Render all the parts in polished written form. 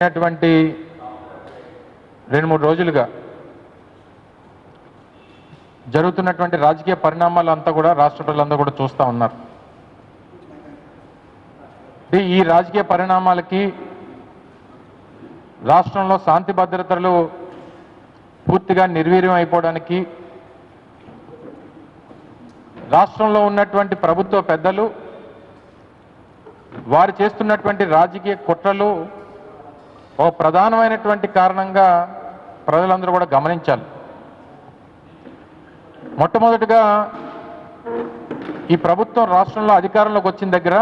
అటువంటి 2-3 రోజులుగా జరుగుతున్నటువంటి రాజకీయ పరిణామాలంతా కూడా రాష్ట్ర ప్రజలందరూ కూడా చూస్తూ ఉన్నారు. ఈ రాజకీయ పరిణామాలకి రాష్ట్రంలో శాంతి భద్రతలు పూర్తిగా నిర్వీర్యం అయిపోవడానికి రాష్ట్రంలో ఉన్నటువంటి ప్రభుత్వ పెద్దలు వారు చేస్తున్నటువంటి రాజకీయ కుట్రలు ఓ ప్రధానమైనటువంటి కారణంగా ప్రజలందరూ కూడా గమనించాలి. మొట్టమొదటిగా ఈ ప్రభుత్వం రాష్ట్రంలో అధికారంలోకి వచ్చిన దగ్గర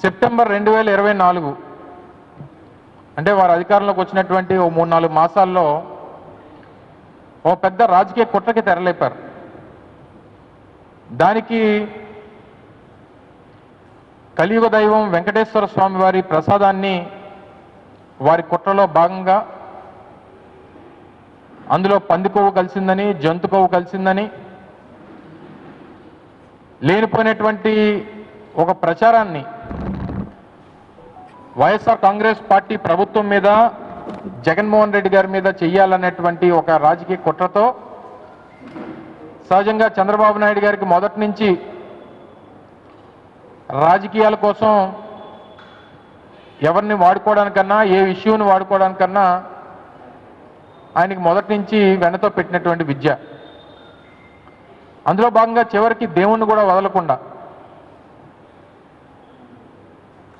సెప్టెంబర్ 2024 అంటే వారు అధికారంలోకి వచ్చినటువంటి ఓ 3-4 మాసాల్లో ఓ పెద్ద రాజకీయ కుట్రకి తెరలేపారు. దానికి కలియుగ దైవం వెంకటేశ్వర స్వామి వారి ప్రసాదాన్ని వారి కుట్రలో భాగంగా అందులో పంది కొవ్వు కలిసిందని, జంతు కొవ్వు కలిసిందని లేనిపోయినటువంటి ఒక ప్రచారాన్ని వైఎస్ఆర్ కాంగ్రెస్ పార్టీ ప్రభుత్వం మీద, జగన్మోహన్ రెడ్డి గారి మీద చెయ్యాలనేటువంటి ఒక రాజకీయ కుట్రతో సహజంగా చంద్రబాబు నాయుడు గారికి మొదటి నుంచి రాజకీయాల కోసం ఎవరిని వాడుకోవడానికన్నా, ఏ ఇష్యూని వాడుకోవడానికన్నా ఆయనకి మొదటి నుంచి వెనతో పెట్టినటువంటి విద్య. అందులో భాగంగా చివరికి దేవుణ్ణి కూడా వదలకుండా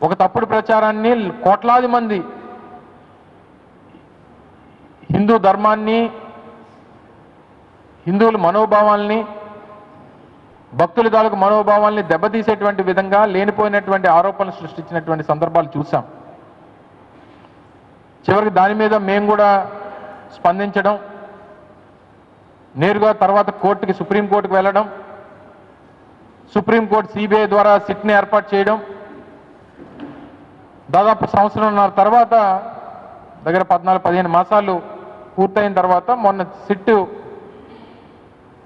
ఒక తప్పుడు ప్రచారాన్ని కోట్లాది మంది హిందూ ధర్మాన్ని, హిందువుల మనోభావాల్ని, భక్తుల తాలూకు మనోభావాల్ని దెబ్బతీసేటువంటి విధంగా లేనిపోయినటువంటి ఆరోపణలు సృష్టించినటువంటి సందర్భాలు చూసాం. చివరికి దాని మీద మేము కూడా స్పందించడం, నేరుగా తర్వాత కోర్టుకి, సుప్రీంకోర్టుకు వెళ్ళడం, సుప్రీంకోర్టు సిబిఐ ద్వారా సిట్ని ఏర్పాటు చేయడం, దాదాపు 1.5 సంవత్సరం తర్వాత దగ్గర 14-15 మాసాలు పూర్తయిన తర్వాత మొన్న సిట్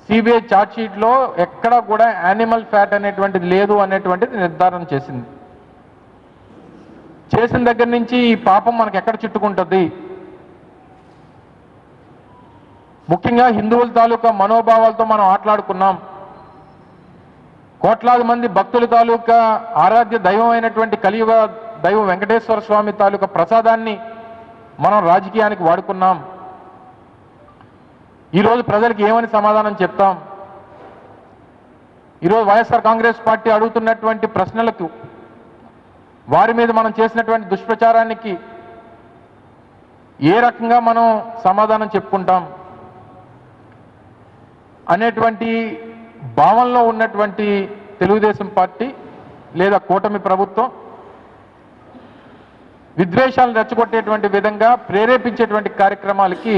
సిబిఐ ఛార్జ్షీట్లో ఎక్కడా కూడా యానిమల్ ఫ్యాట్ అనేటువంటిది లేదు అనేటువంటిది నిర్ధారణ చేసింది. చేసిన దగ్గర నుంచి ఈ పాపం మనకు ఎక్కడ చుట్టుకుంటుంది, ముఖ్యంగా హిందువుల తాలూకా మనోభావాలతో మనం ఆటలాడుకున్నాం. కోట్లాది మంది భక్తుల తాలూకా ఆరాధ్య దైవం అయినటువంటి కలియుగ దైవం వెంకటేశ్వర స్వామి తాలూకా ప్రసాదాన్ని మనం రాజకీయానికి వాడుకున్నాం. ఈరోజు ప్రజలకు ఏమని సమాధానం చెప్తాం? ఈరోజు వైఎస్ఆర్ కాంగ్రెస్ పార్టీ అడుగుతున్నటువంటి ప్రశ్నలకు, వారి మీద మనం చేసినటువంటి దుష్ప్రచారానికి ఏ రకంగా మనం సమాధానం చెప్పుకుంటాం అనేటువంటి భావనలో ఉన్నటువంటి తెలుగుదేశం పార్టీ లేదా కూటమి ప్రభుత్వం విద్వేషాలను రెచ్చగొట్టేటువంటి విధంగా ప్రేరేపించేటువంటి కార్యక్రమాలకి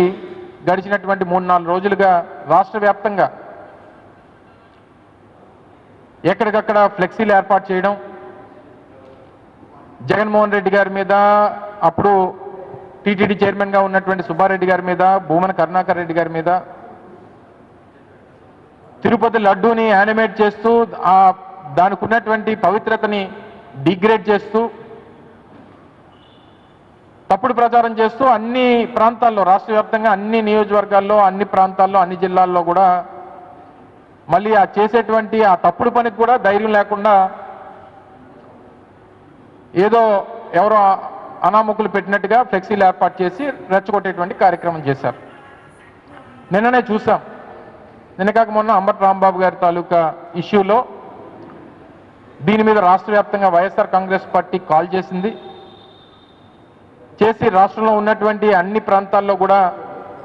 గడిచినటువంటి 3-4 రోజులుగా రాష్ట్ర వ్యాప్తంగా ఎక్కడికక్కడ ఫ్లెక్సీలు ఏర్పాటు చేయడం, జగన్మోహన్ రెడ్డి గారి మీద, అప్పుడు టీటీడీ చైర్మన్గా ఉన్నటువంటి సుబ్బారెడ్డి గారి మీద, భూమన కరుణాకర్ రెడ్డి గారి మీద తిరుపతి లడ్డూని యానిమేట్ చేస్తూ దానికి ఉన్నటువంటి పవిత్రతని డిగ్రేడ్ చేస్తూ తప్పుడు ప్రచారం చేస్తూ అన్ని ప్రాంతాల్లో, రాష్ట్ర వ్యాప్తంగా అన్ని నియోజకవర్గాల్లో, అన్ని ప్రాంతాల్లో, అన్ని జిల్లాల్లో కూడా మళ్ళీ చేసేటువంటి ఆ తప్పుడు పనికి కూడా ధైర్యం లేకుండా ఏదో ఎవరో అనామకులు పెట్టినట్టుగా ఫ్లెక్సీలు ఏర్పాటు చేసి రెచ్చగొట్టేటువంటి కార్యక్రమం చేశారు. నిన్ననే చూసాం, నిన్న కాక మొన్న అంబటి రాంబాబు గారి తాలూకా ఇష్యూలో దీని మీద రాష్ట్ర వ్యాప్తంగా వైఎస్ఆర్ కాంగ్రెస్ పార్టీ కాల్ చేసింది. చేసి రాష్ట్రంలో ఉన్నటువంటి అన్ని ప్రాంతాల్లో కూడా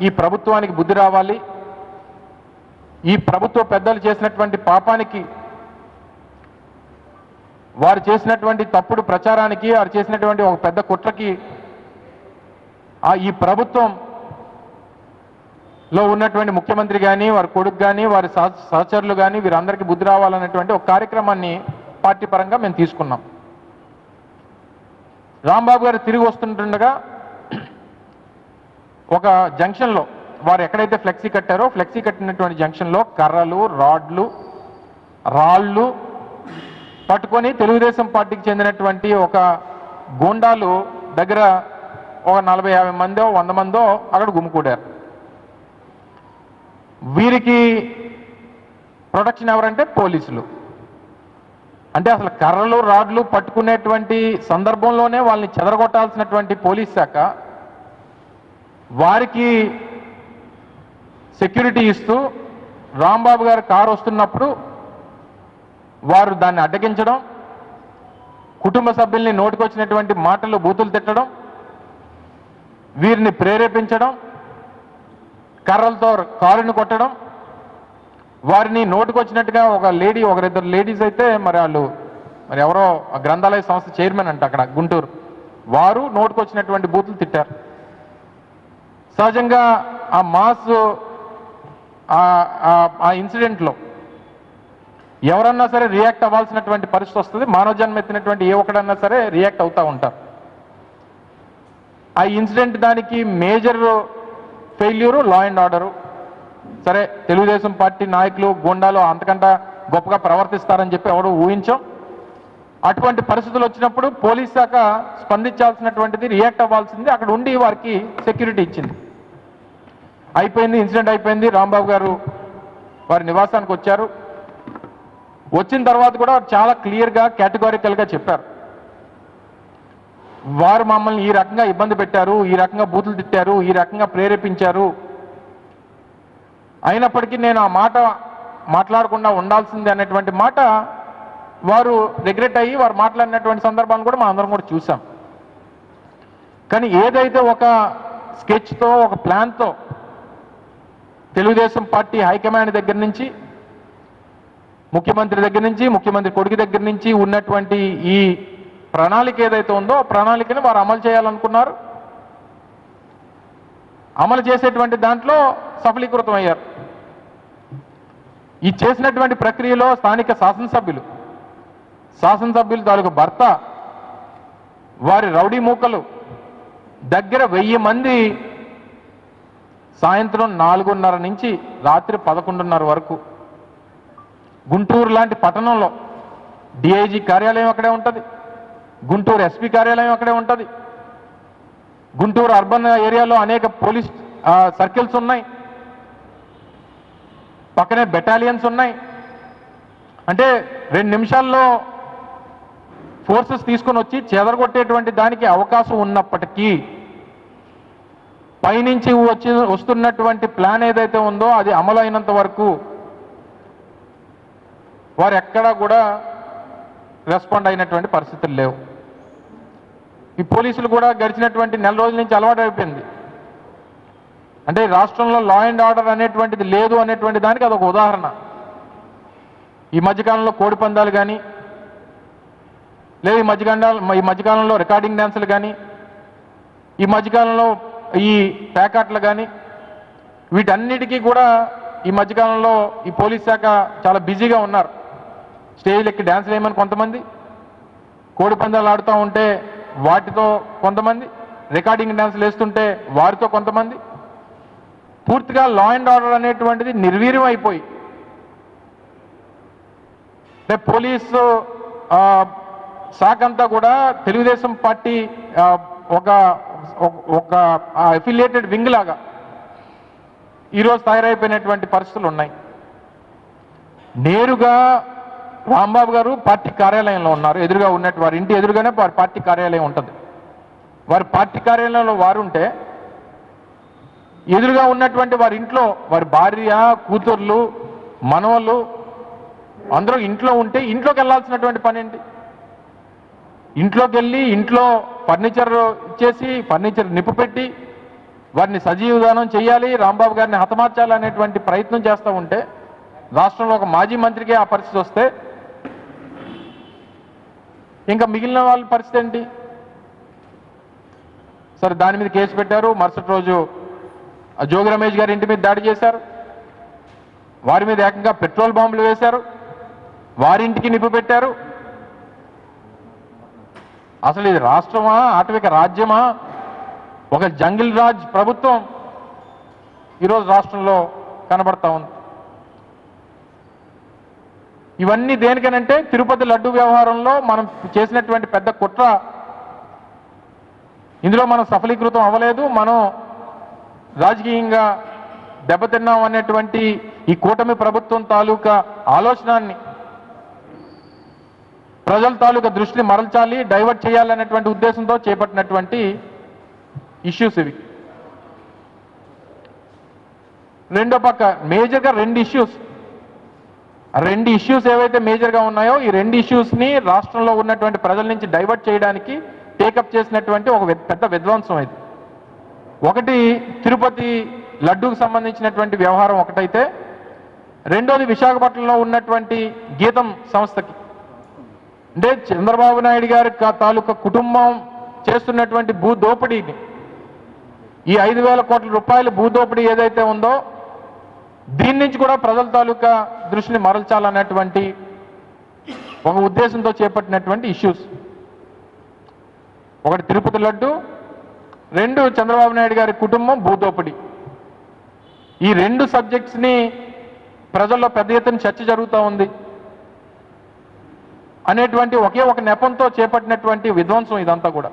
ఈ ప్రభుత్వానికి బుద్ధి రావాలి, ఈ ప్రభుత్వ పెద్దలు చేసినటువంటి పాపానికి, వారు చేసినటువంటి తప్పుడు ప్రచారానికి, వారు చేసినటువంటి ఒక పెద్ద కుట్రకి ఈ ప్రభుత్వంలో ఉన్నటువంటి ముఖ్యమంత్రి కానీ, వారి కొడుకు కానీ, వారి సహచరులు కానీ వీరందరికీ బుద్ధి రావాలనేటువంటి ఒక కార్యక్రమాన్ని పార్టీ పరంగా మేము తీసుకున్నాం. రాంబాబు గారు తిరిగి వస్తుండగా ఒక జంక్షన్లో వారు ఎక్కడైతే ఫ్లెక్సీ కట్టారో ఫ్లెక్సీ కట్టినటువంటి జంక్షన్లో కర్రలు, రాళ్ళు పట్టుకొని తెలుగుదేశం పార్టీకి చెందినటువంటి ఒక గూండాలు దగ్గర ఒక 40-50 మందో 100 మందో అక్కడ గుమికూడారు. వీరికి ప్రొటెక్షన్ ఎవరంటే పోలీసులు. అంటే అసలు కర్రలు రాడ్లు పట్టుకునేటువంటి సందర్భంలోనే వాళ్ళని చెదరగొట్టాల్సినటువంటి పోలీస్ శాఖ వారికి సెక్యూరిటీ ఇస్తూ రాంబాబు గారి కారు వస్తున్నప్పుడు వారు దాన్ని అడ్డగించడం, కుటుంబ సభ్యుల్ని నోటికొచ్చినటువంటి మాటలు బూతులు తిట్టడం, వీరిని ప్రేరేపించడం, కర్రలతో కారుని కొట్టడం, వారిని నోటికొచ్చినట్టుగా ఒకరిద్దరు లేడీస్ అయితే మరి ఎవరో గ్రంథాలయ సంస్థ చైర్మన్ అంట అక్కడ గుంటూరు, వారు నోటికొచ్చినటువంటి బూతులు తిట్టారు. సహజంగా ఆ మాస్ ఆ ఇన్సిడెంట్లో ఎవరన్నా సరే రియాక్ట్ అవ్వాల్సినటువంటి పరిస్థితి వస్తుంది. మానవ జన్మ ఎత్తినటువంటి ఏ ఒక్కడన్నా సరే రియాక్ట్ అవుతూ ఉంటారు. ఆ ఇన్సిడెంట్ దానికి major failure law and order. సరే, తెలుగుదేశం పార్టీ నాయకులు గూండాలు అంతకంటే గొప్పగా ప్రవర్తిస్తారని చెప్పి ఎవరు ఊహించాం. అటువంటి పరిస్థితులు వచ్చినప్పుడు పోలీస్ శాఖ స్పందించాల్సినటువంటిది, రియాక్ట్ అవ్వాల్సింది, అక్కడ ఉండి వారికి సెక్యూరిటీ ఇచ్చింది. అయిపోయింది, ఇన్సిడెంట్ అయిపోయింది. రాంబాబు గారు వారి నివాసానికి వచ్చారు. వచ్చిన తర్వాత కూడా చాలా క్లియర్గా కేటగారికల్గా చెప్పారు, వారు మమ్మల్ని ఈ రకంగా ఇబ్బంది పెట్టారు, ఈ రకంగా బూతులు తిట్టారు, ఈ రకంగా ప్రేరేపించారు. అయినప్పటికీ నేను ఆ మాట మాట్లాడకుండా ఉండాల్సిందే అనేటువంటి మాట వారు రిగ్రెట్ అయ్యి వారు మాట్లాడినటువంటి సందర్భాన్ని కూడా మనం అందరం కూడా చూసాం. కానీ ఏదైతే ఒక స్కెచ్తో, ఒక ప్లాన్తో తెలుగుదేశం పార్టీ హైకమాండ్ దగ్గర నుంచి, ముఖ్యమంత్రి దగ్గర నుంచి, ముఖ్యమంత్రి కొడుకు దగ్గర నుంచి ఉన్నటువంటి ఈ ప్రణాళిక ఏదైతే ఉందో ఆ ప్రణాళికని వారు అమలు చేయాలనుకున్నారు. అమలు చేసేటువంటి దాంట్లో సఫలీకృతం అయ్యారు. ఈ చేసినటువంటి ప్రక్రియలో స్థానిక శాసనసభ్యులు తాలూకు భర్త, వారి రౌడీ మూకలు దగ్గర 1000 మంది సాయంత్రం 4:30 నుంచి రాత్రి 11:30 వరకు గుంటూరు లాంటి పట్టణంలో డిఐజీ కార్యాలయం అక్కడే ఉంటుంది, గుంటూరు ఎస్పీ కార్యాలయం అక్కడే ఉంటుంది, గుంటూరు అర్బన్ ఏరియాలో అనేక పోలీస్ సర్కిల్స్ ఉన్నాయి, పక్కనే బెటాలియన్స్ ఉన్నాయి. అంటే 2 నిమిషాల్లో ఫోర్సెస్ తీసుకొని వచ్చి చెదరగొట్టేటువంటి దానికి అవకాశం ఉన్నప్పటికీ పైనుంచి వస్తున్నటువంటి ప్లాన్ ఏదైతే ఉందో అది అమలు అయినంత వరకు వారు ఎక్కడా కూడా రెస్పాండ్ అయినటువంటి పరిస్థితులు లేవు. ఈ పోలీసులు కూడా గడిచినటువంటి నెల రోజుల నుంచి అలవాటు అయిపోయింది. అంటే రాష్ట్రంలో లా అండ్ ఆర్డర్ అనేటువంటిది లేదు అనేటువంటి దానికి అదొక ఉదాహరణ. ఈ మధ్యకాలంలో కోడి పందాలు కానీ, లేదు ఈ మధ్యకాలంలో రికార్డింగ్ డ్యాన్సులు కానీ, ఈ మధ్యకాలంలో ఈ ప్యాకాట్లు కానీ, వీటన్నిటికీ కూడా ఈ మధ్యకాలంలో ఈ పోలీస్ శాఖ చాలా బిజీగా ఉన్నారు. స్టేజ్లు ఎక్కి డ్యాన్సులు వేయమని కొంతమంది, కోడి పందాలు ఆడుతూ ఉంటే వాటితో కొంతమంది, రికార్డింగ్ డ్యాన్సులు వేస్తుంటే వారితో కొంతమంది, పూర్తిగా లా అండ్ ఆర్డర్ అనేటువంటిది నిర్వీర్యం అయిపోయి పోలీసు శాఖ అంతా కూడా తెలుగుదేశం పార్టీ ఒక అఫిలియేటెడ్ వింగ్ లాగా ఈరోజు తయారైపోయినటువంటి పరిస్థితులు ఉన్నాయి. నేరుగా రాంబాబు గారు పార్టీ కార్యాలయంలో ఉన్నారు. ఎదురుగా ఉన్నట్టు వారి ఇంటి ఎదురుగానే వారి పార్టీ కార్యాలయం ఉంటుంది. వారి పార్టీ కార్యాలయంలో వారు ఉంటే ఎదురుగా ఉన్నటువంటి వారి ఇంట్లో వారి భార్య, కూతుర్లు, మనవళ్ళు అందరూ ఇంట్లో ఉంటే ఇంట్లోకి వెళ్ళాల్సినటువంటి పని ఏంటి? ఇంట్లోకి వెళ్ళి ఇంట్లో ఫర్నిచర్ ఇచ్చేసి ఫర్నిచర్ నిప్పు పెట్టి వారిని సజీవదానం చేయాలి, రాంబాబు గారిని హతమార్చాలనేటువంటి ప్రయత్నం చేస్తూ ఉంటే రాష్ట్రంలో ఒక మాజీ మంత్రికి ఆ పరిస్థితి వస్తే ఇంకా మిగిలిన వాళ్ళ పరిస్థితి ఏంటి? సరే, దాని మీద కేసు పెట్టారు. మరుసటి రోజు జోగి రమేష్ గారి ఇంటి మీద దాడి చేశారు. వారి మీద ఏకంగా పెట్రోల్ బాంబులు వేశారు. వారింటికి నిప్పు పెట్టారు. అసలు ఇది రాష్ట్రమా, ఆటవిక రాజ్యమా? ఒక జంగిల్ రాజ్ ప్రభుత్వం ఈరోజు రాష్ట్రంలో కనబడతా ఉంది. ఇవన్నీ దేనికనంటే తిరుపతి లడ్డు వ్యవహారంలో మనం చేసినటువంటి పెద్ద కుట్ర ఇందులో మనం సఫలీకృతం అవ్వలేదు, మనం రాజకీయంగా దెబ్బతిన్నాం అనేటువంటి ఈ కూటమి ప్రభుత్వం తాలూకా ఆలోచనాన్ని ప్రజల తాలూకా దృష్టిని మరల్చాలి, డైవర్ట్ చేయాలనేటువంటి ఉద్దేశంతో చేపట్టినటువంటి ఇష్యూస్ ఇవి. రెండో పక్క మేజర్గా రెండు ఇష్యూస్ ఏవైతే మేజర్గా ఉన్నాయో ఈ రెండు ఇష్యూస్ని రాష్ట్రంలో ఉన్నటువంటి ప్రజల నుంచి డైవర్ట్ చేయడానికి టేకప్ చేసినటువంటి ఒక పెద్ద విధ్వంసం ఇది. ఒకటి తిరుపతి లడ్డూకు సంబంధించినటువంటి వ్యవహారం ఒకటైతే, రెండోది విశాఖపట్నంలో ఉన్నటువంటి గీతం సంస్థకి, అంటే చంద్రబాబు నాయుడు గారి తాలూకా కుటుంబం చేస్తున్నటువంటి భూ దోపిడీని, ఈ 5,000 కోట్ల రూపాయల భూ దోపిడీ ఏదైతే ఉందో దీని నుంచి కూడా ప్రజల తాలూకా దృష్టిని మరల్చాలన్నటువంటి ఒక ఉద్దేశంతో చేపట్టినటువంటి ఇష్యూస్. ఒకటి తిరుపతి లడ్డు, రెండు చంద్రబాబు నాయుడు గారి కుటుంబం భూదోపిడి. ఈ రెండు సబ్జెక్ట్స్ని ప్రజల్లో పెద్ద ఎత్తున చర్చ జరుగుతూ ఉంది అనేటువంటి ఒకే ఒక నెపంతో చేపట్టినటువంటి విధ్వంసం ఇదంతా కూడా.